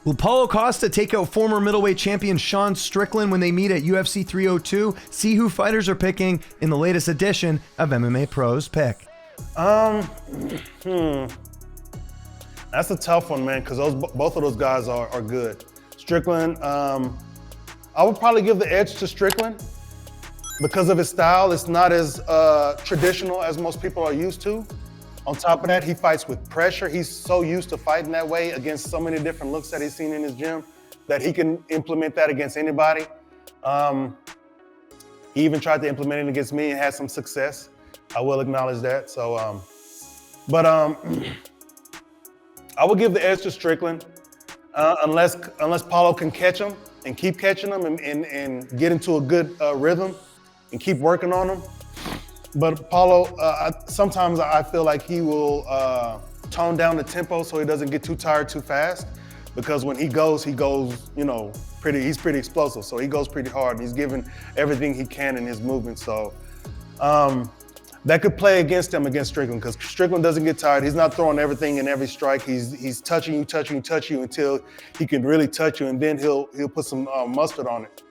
Will Paulo Costa take out former middleweight champion Sean Strickland when they meet at UFC 302? See who fighters are picking in the latest edition of MMA Pros Pick. That's a tough one, man, because both of those guys are good. Strickland, I would probably give the edge to Strickland because of his style. It's not as traditional as most people are used to. On top of that, he fights with pressure. He's so used to fighting that way against so many different looks that he's seen in his gym that he can implement that against anybody. He even tried to implement it against me and had some success. I will acknowledge that. So, I would give the edge to Strickland unless Paulo can catch him and keep catching him and get into a good rhythm and keep working on him. But Paulo, sometimes I feel like he will tone down the tempo so he doesn't get too tired too fast. Because when he goes, you know, he's pretty explosive. So he goes pretty hard and he's giving everything he can in his movement. So that could play against him against Strickland because Strickland doesn't get tired. He's not throwing everything in every strike. He's touching you until he can really touch you, and then he'll put some mustard on it.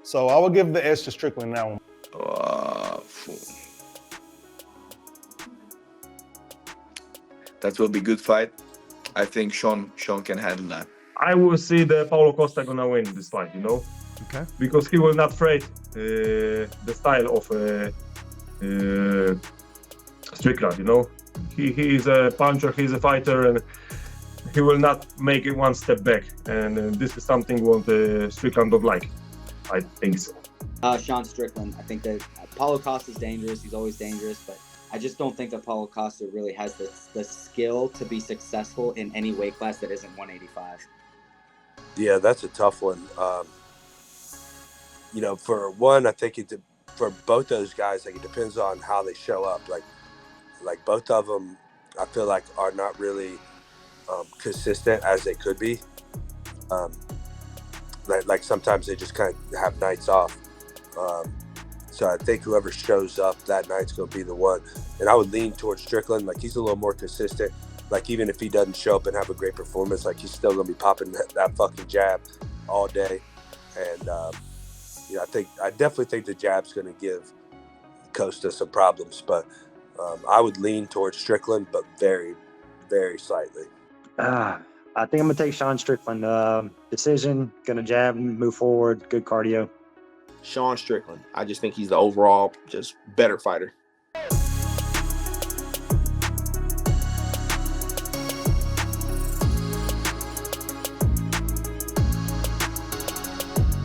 So I would give the edge to Strickland in that one. That will be a good fight. I think Sean can handle that. I will see the Paulo Costa gonna win this fight, you know? Okay. Because he will not afraid the style of Strickland, you know? He is a puncher, he's a fighter, and he will not make it one step back. And this is something what Strickland don't like. I think so. Sean Strickland. I think that Paulo Costa is dangerous. He's always dangerous, but I just don't think that Paulo Costa really has the skill to be successful in any weight class that isn't 185. Yeah, that's a tough one. You know, for one, I think for both those guys, like it depends on how they show up. Like both of them, I feel like are not really consistent as they could be. Like sometimes they just kind of have nights off. So I think whoever shows up that night's going to be the one. And I would lean towards Strickland. Like he's a little more consistent. Like even if he doesn't show up and have a great performance, like he's still going to be popping that fucking jab all day. And you know, I definitely think the jab's going to give Costa some problems. But I would lean towards Strickland, but very, very slightly. I think I'm going to take Sean Strickland. Decision, going to jab, move forward, good cardio. Sean Strickland. I just think he's the overall just better fighter.